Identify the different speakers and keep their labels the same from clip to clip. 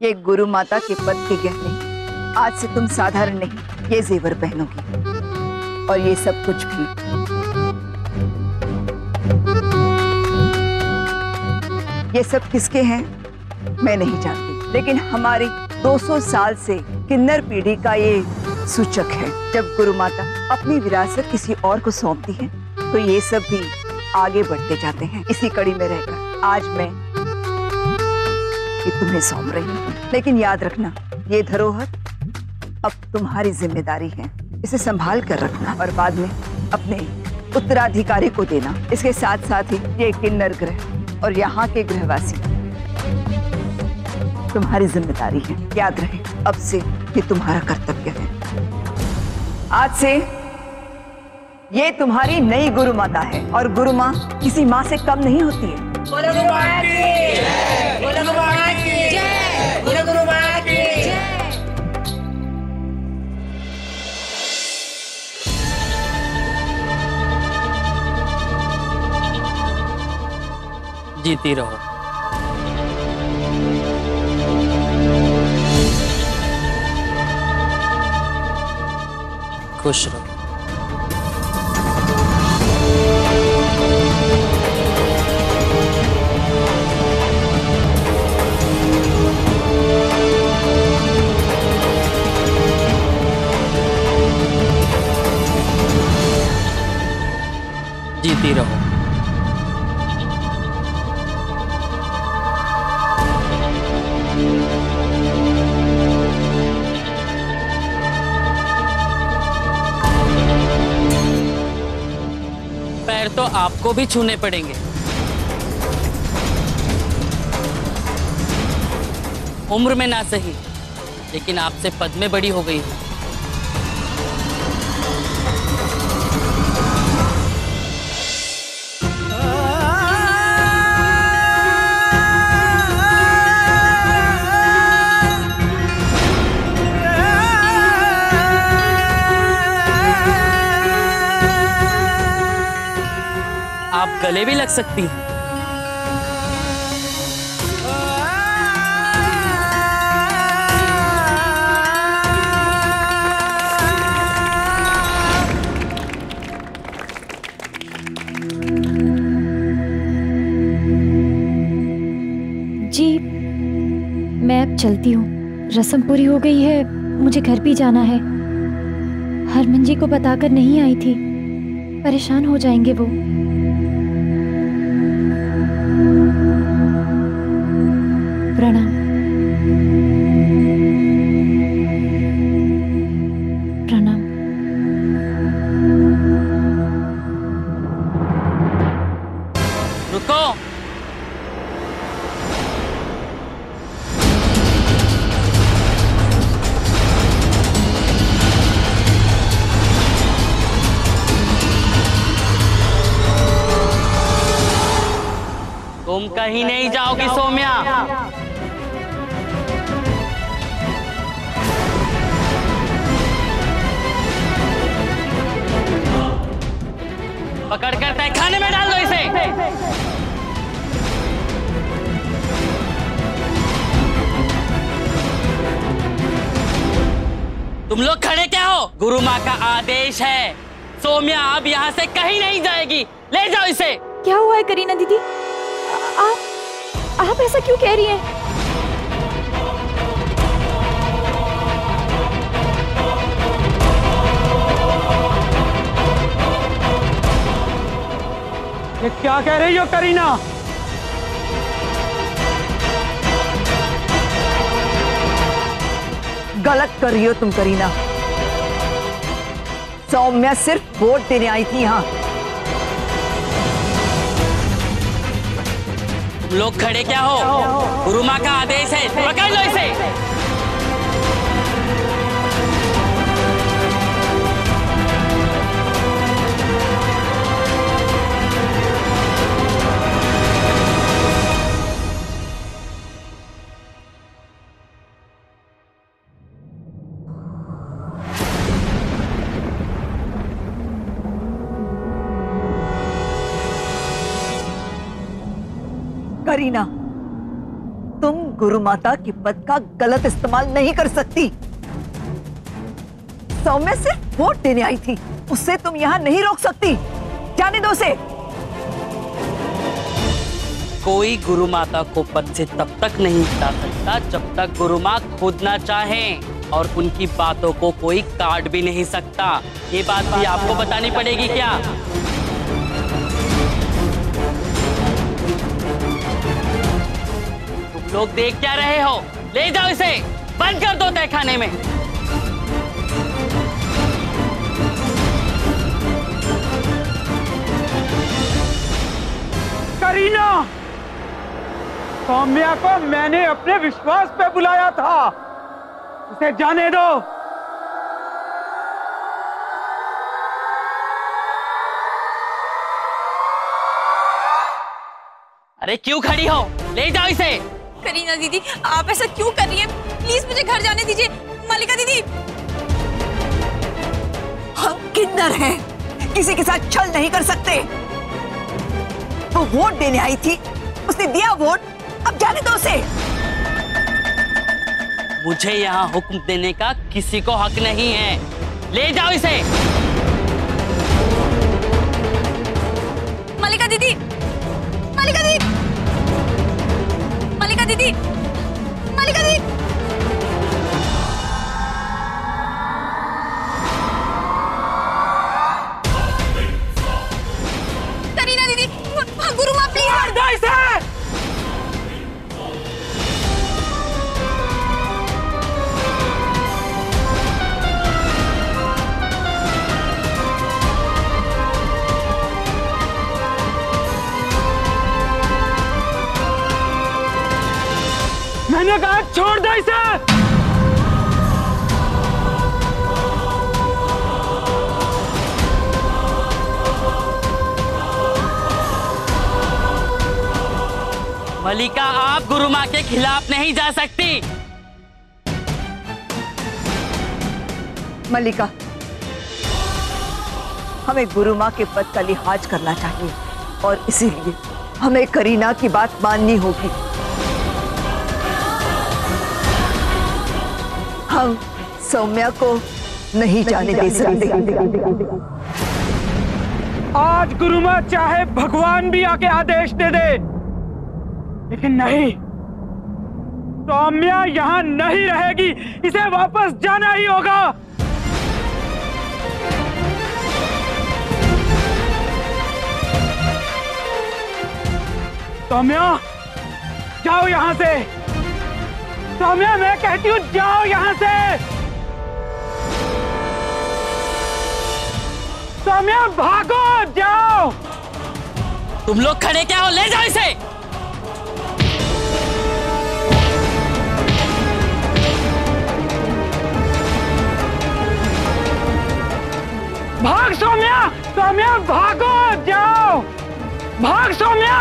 Speaker 1: ये गुरु माता के पद के गहने, आज से तुम साधारण नहीं, ये जेवर पहनोगी। और ये सब कुछ भी ये सब किसके हैं मैं नहीं जानती, लेकिन हमारी 200 साल से किन्नर पीढ़ी का ये सूचक है। जब गुरु माता अपनी विरासत किसी और को सौंपती है तो ये सब भी आगे बढ़ते जाते हैं। इसी कड़ी में रहकर आज मैं ये तुम्हें सौंप रही हूँ, लेकिन याद रखना ये धरोहर अब तुम्हारी जिम्मेदारी है। इसे संभाल कर रखना और बाद में अपने उत्तराधिकारी को देना। इसके साथ साथ ही ये किन्नर ग्रह और यहाँ के गृहवासी तुम्हारी जिम्मेदारी है। याद रहे, अब से ये तुम्हारा कर्तव्य है। आज से ये तुम्हारी नई गुरु माता है और गुरु माँ किसी माँ से कम नहीं होती है।
Speaker 2: बोलो गुरु माँ की जय, बोलो गुरु माँ की जय, बोलो गुरु माँ की जय।
Speaker 3: जीती रहो। खुश रहो। जीती रहो। पैर तो आपको भी छूने पड़ेंगे। उम्र में ना सही, लेकिन आपसे पद में बड़ी हो गई हूँ। आप गले भी लग सकती हैं।
Speaker 4: जी, मैं अब चलती हूँ। रस्म पूरी हो गई है, मुझे घर भी जाना है। हरमन जी को बताकर नहीं आई थी, परेशान हो जाएंगे वो। प्रणाम। प्रणाम।
Speaker 3: रुको। तुम कहीं नहीं जाओगी सौम्या। पकड़ कर तहखाने में डाल दो इसे। तुम लोग खड़े क्या हो? गुरु माँ का आदेश है, सौम्या अब यहाँ से कहीं नहीं जाएगी। ले जाओ इसे।
Speaker 4: क्या हुआ है करीना दीदी? आप ऐसा क्यों कह रही हैं?
Speaker 5: ये क्या कह रही हो करीना?
Speaker 1: गलत कर रही हो तुम करीना। सौम्या सिर्फ वोट देने आई थी यहाँ।
Speaker 3: लोग खड़े क्या हो? गुरु माँ का आदेश है, पकड़ लो इसे।
Speaker 1: करीना, तुम गुरु माता के पद का गलत इस्तेमाल नहीं कर सकती। सौम्या सिर्फ वोट देने आई थी, उससे तुम यहाँ नहीं रोक सकती। जाने दो उसे।
Speaker 3: कोई गुरु माता को पद से तब तक नहीं हटा सकता जब तक गुरु माँ खुद ना चाहें, और उनकी बातों को कोई काट भी नहीं सकता। ये बात भी आपको बतानी पड़ेगी क्या? तुम लोग देख क्या रहे हो? ले जाओ इसे, बंद कर दो तहखाने में।
Speaker 5: करीना, सौम्या को मैंने अपने विश्वास पे बुलाया था, उसे जाने दो।
Speaker 3: अरे क्यों खड़ी हो? ले जाओ इसे।
Speaker 6: करीना दीदी, आप ऐसा क्यों कर रही हैं? प्लीज मुझे घर जाने दीजिए। मल्लिका दीदी,
Speaker 1: हम किन्नर हैं, किसी के साथ छल नहीं कर सकते। वो वोट देने आई थी, उसने दिया वोट, अब जाने दो उसे।
Speaker 3: मुझे यहाँ हुक्म देने का किसी को हक नहीं है। ले जाओ इसे।
Speaker 6: मल्लिका दीदी, मल्लिका दीदी, मल्लिका दीदी, मल्लिका दीदी। करीना दीदी, गुरु माँ प्लीज।
Speaker 5: मैंने कहा छोड़ दो इसे।
Speaker 3: मल्लिका, आप गुरु माँ के खिलाफ नहीं जा सकती।
Speaker 1: मल्लिका, हमें गुरु माँ के पद का लिहाज करना चाहिए और इसीलिए हमें करीना की बात माननी होगी। हम सौम्या को नहीं जाने दे सकते।
Speaker 5: आज गुरु माँ चाहे भगवान भी आके आदेश दे दे, लेकिन नहीं, सौम्या यहाँ नहीं रहेगी, इसे वापस जाना ही होगा। सौम्या, जाओ यहाँ से। सौम्या, मैं कहती हूँ जाओ यहाँ से। सौम्या, भागो, जाओ।
Speaker 3: तुम लोग खड़े क्या हो? ले जाओ इसे।
Speaker 5: भाग सौम्या, सौम्या भागो, जाओ, भाग सौम्या।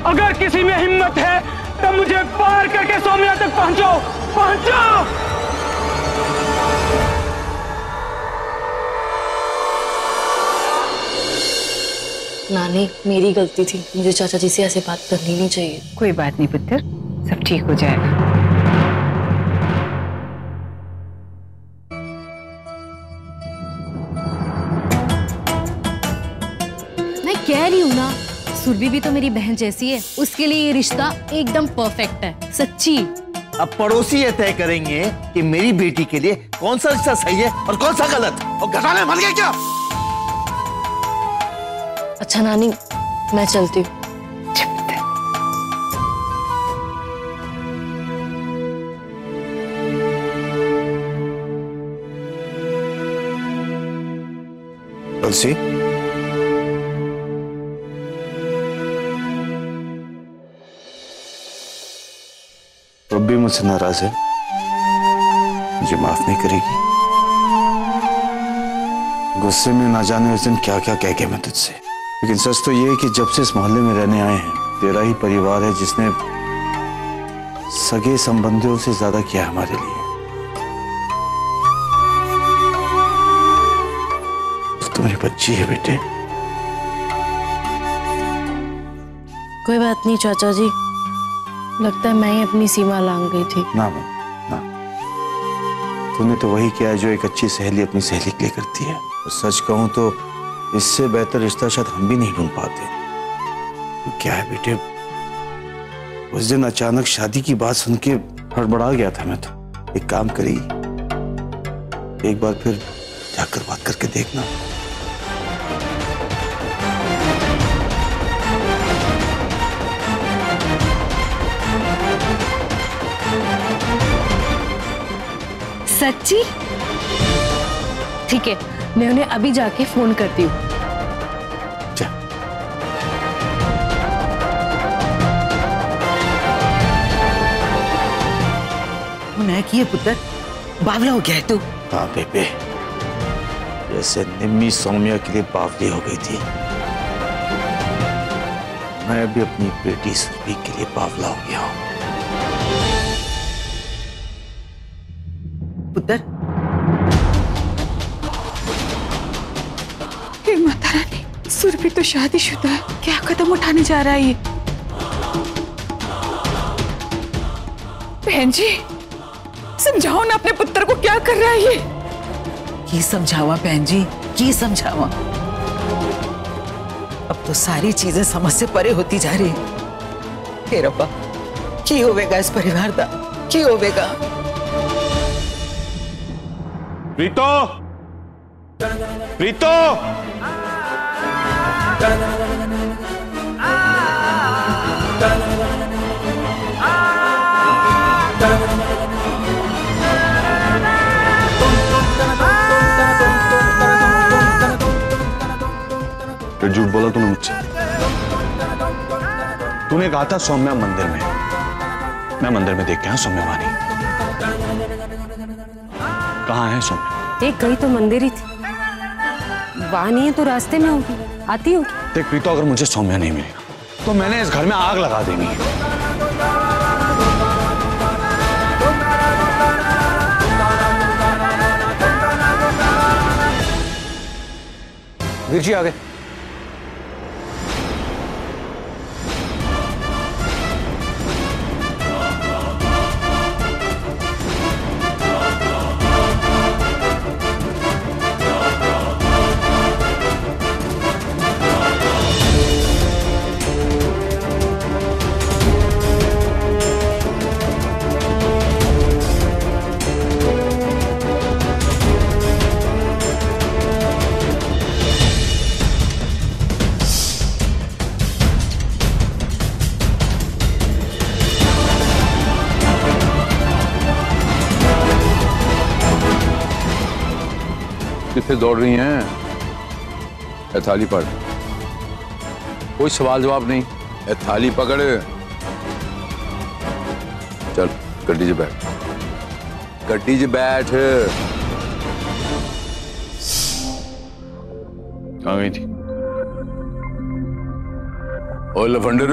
Speaker 5: अगर किसी में हिम्मत है तो मुझे पार करके सौम्या तक पहुंचो, पहुंचो।
Speaker 7: नानी, मेरी गलती थी, मुझे चाचा जी से ऐसे बात करनी नहीं चाहिए।
Speaker 8: कोई बात नहीं पुत्र, सब ठीक हो जाएगा।
Speaker 7: मैं कह रही हूँ ना, सुरभि भी तो मेरी बहन जैसी है, उसके लिए ये रिश्ता एकदम परफेक्ट है, सच्ची।
Speaker 9: अब पड़ोसी ये तय करेंगे कि मेरी बेटी के लिए कौन सा रिश्ता सही है और कौन सा गलत। और घटाने मर गए क्या?
Speaker 7: अच्छा नानी, मैं चलती हूँ।
Speaker 9: तुलसी, तो भी मुझसे नाराज है, मुझे माफ नहीं करेगी। गुस्से में ना जाने उस दिन क्या क्या कह के मैं तुझसे। लेकिन सच तो ये है कि जब से इस मोहल्ले में रहने आए हैं, तेरा ही परिवार है जिसने सगे संबंधियों से ज्यादा किया हमारे लिए। मेरी बच्ची है बेटे।
Speaker 10: कोई बात नहीं चाचा जी, लगता है मैं ही अपनी सीमा लांघ गई थी।
Speaker 9: ना ना, तूने तो वही किया है जो एक अच्छी सहेली अपनी सहेली के लिए करती है। और सच कहूं तो इससे बेहतर रिश्ता शायद हम भी नहीं ढूंढ पाते। तो क्या है बेटे, उस दिन अचानक शादी की बात सुन के हड़बड़ा गया था मैं तो। एक काम करी, एक बार फिर जाकर बात करके देखना।
Speaker 10: सच्ची? ठीक है, मैं उन्हें अभी जाके फोन करती हूँ।
Speaker 11: उन्हें किए पुत्र, बावला हो गया है तू।
Speaker 9: हाँ बेबे, जैसे निम्मी सौम्या के लिए बावली हो गई थी, मैं भी अपनी बेटी सुरभि के लिए बावला हो गया हूँ।
Speaker 11: पुत्र,
Speaker 1: हे माता रानी, सुरभि तो शादीशुदा है, क्या कदम उठाने जा रहा है ये? बहन जी, समझाओ ना अपने पुत्र को, क्या कर रहा है ये?
Speaker 11: की समझावा बहन जी, की समझावा। अब तो सारी चीजें समझ से परे होती जा रही। हे रब्बा, की होवेगा इस परिवार दा, की होवेगा?
Speaker 9: प्रीतो, प्रीतो,
Speaker 12: फिर झूठ बोला तूने मुझसे। तूने कहा था सौम्या मंदिर में। मैं मंदिर में देख के आया सौम्या वानी। कहाँ है सौम्या?
Speaker 10: देख गई तो मंदिर ही थी, वहां नहीं है तो रास्ते में होगी, आती होगी।
Speaker 12: देख प्रीतो, अगर मुझे सौम्या नहीं मिली तो मैंने इस घर में आग लगा देनी है। वीर जी आ गए।
Speaker 13: कितने दौड़ रही हैं? ए थाली पकड़, कोई सवाल जवाब नहीं। ए थाली पकड़, चल गड्डी से बैठ, गड्डी से बैठ।
Speaker 12: कहाँ गई थी?
Speaker 13: ओ लफंडर,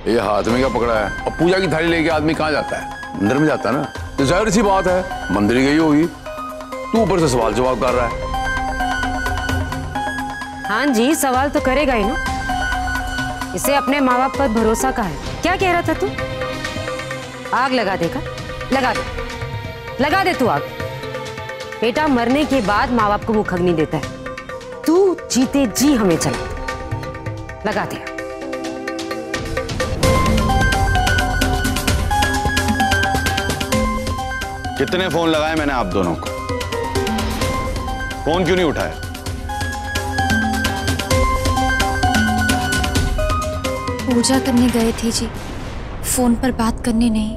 Speaker 13: ये हाथ में क्या पकड़ा है? अब पूजा की थाली लेके आदमी कहाँ जाता है? मंदिर में जाता है ना। तो जाहिर सी बात है मंदिर गई होगी, तू ऊपर से सवाल जवाब कर रहा है।
Speaker 10: हाँ जी, सवाल तो करेगा ही ना, इसे अपने माँ बाप पर भरोसा का है। क्या कह रहा था तू? आग लगा देगा? लगा दे, लगा दे तू आग। बेटा मरने के बाद माँ बाप को मुख अग्नि देता है, तू जीते जी हमें चला लगा दे।
Speaker 12: कितने फोन लगाए मैंने आप दोनों को, फोन क्यों नहीं उठाया?
Speaker 4: पूजा करने गए थे जी, फोन पर बात करने नहीं।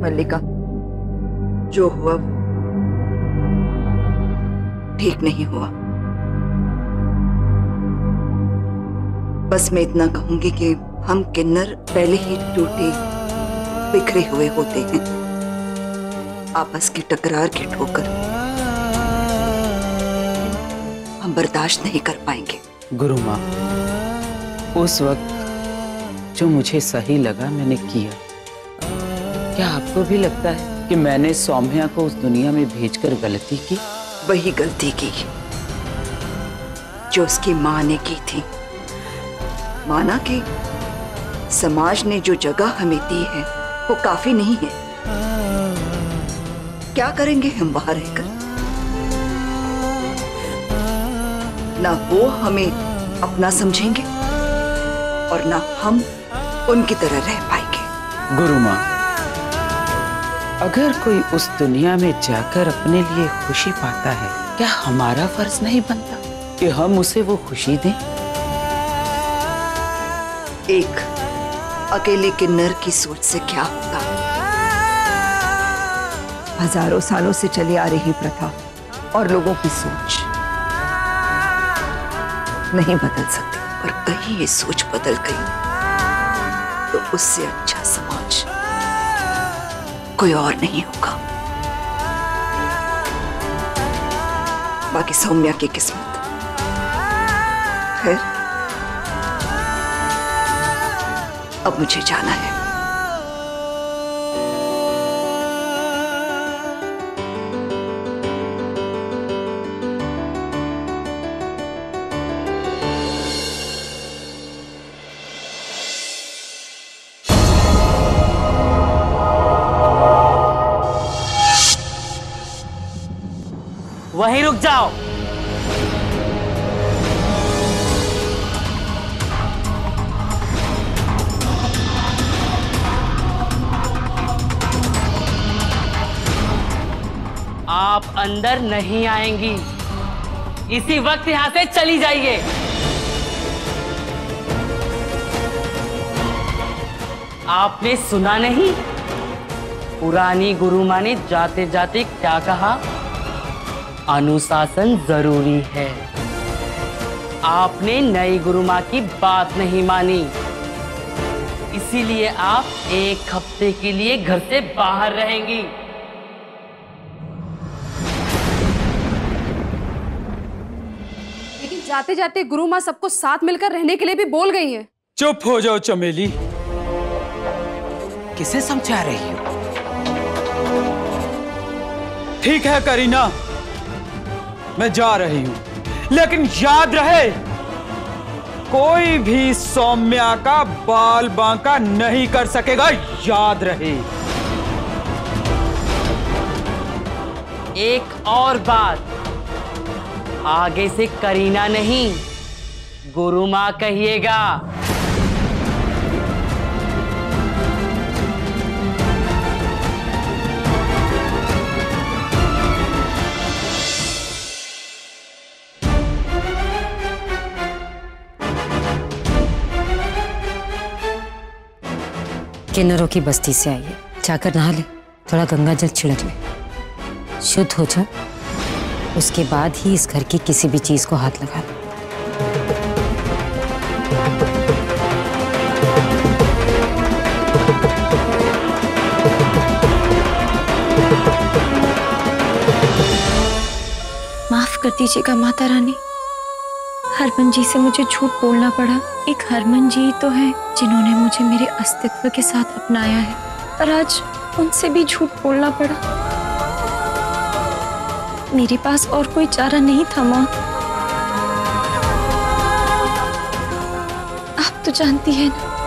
Speaker 1: मल्लिका, जो हुआ वो ठीक नहीं हुआ। बस मैं इतना कहूंगी कि हम किन्नर पहले ही टूटे बिखरे हुए होते हैं। आपस की टकरार की ठोकर हम बर्दाश्त नहीं कर पाएंगे।
Speaker 11: गुरु माँ, उस वक्त जो मुझे सही लगा मैंने किया। क्या आपको भी लगता है कि मैंने सौम्या को उस दुनिया में भेजकर गलती की?
Speaker 1: वही गलती की जो उसकी माँ ने की थी। माना कि समाज ने जो जगह हमें दी है वो काफी नहीं है। क्या करेंगे हम वहां रहकर? ना वो हमें अपना समझेंगे और ना हम उनकी तरह रह पाएंगे।
Speaker 11: गुरु माँ, अगर कोई उस दुनिया में जाकर अपने लिए खुशी पाता है, क्या हमारा फर्ज नहीं बनता कि हम उसे वो खुशी दें?
Speaker 1: एक अकेले किन्नर की सोच से क्या होगा? हजारों सालों से चली आ रही प्रथा और लोगों की सोच नहीं बदल सकती, और कहीं ये सोच बदल गई तो उससे अच्छा समाज कोई और नहीं होगा। बाकी सौम्या की किस्मत। खैर, अब मुझे जाना है।
Speaker 3: वहीं रुक जाओ। आप अंदर नहीं आएंगी। इसी वक्त यहां से चली जाइए। आपने सुना नहीं? पुरानी गुरु माँ ने जाते जाते क्या कहा? अनुशासन जरूरी है। आपने नई गुरु माँ की बात नहीं मानी, इसीलिए आप एक हफ्ते के लिए घर से बाहर रहेंगी।
Speaker 7: लेकिन जाते जाते गुरु माँ सबको साथ मिलकर रहने के लिए भी बोल गई हैं।
Speaker 5: चुप हो जाओ चमेली।
Speaker 11: किसे समझा रही हो?
Speaker 5: ठीक है करीना, मैं जा रही हूं, लेकिन याद रहे कोई भी सौम्या का बाल बांका नहीं कर सकेगा। याद रहे।
Speaker 3: एक और बात, आगे से करीना नहीं गुरु माँ कहिएगा।
Speaker 10: किन्नरों की बस्ती से आई है, जाकर नहा ले, थोड़ा गंगा जल छिड़क ले, शुद्ध हो जाओ। उसके बाद ही इस घर की किसी भी चीज को हाथ लगा दो।
Speaker 4: माफ कर दीजिएगा माता रानी, हरमन जी से मुझे झूठ बोलना पड़ा। एक हरमन जी तो है जिन्होंने मुझे मेरे अस्तित्व के साथ अपनाया है, पर आज उनसे भी झूठ बोलना पड़ा। मेरे पास और कोई चारा नहीं था माँ। आप तो जानती है ना,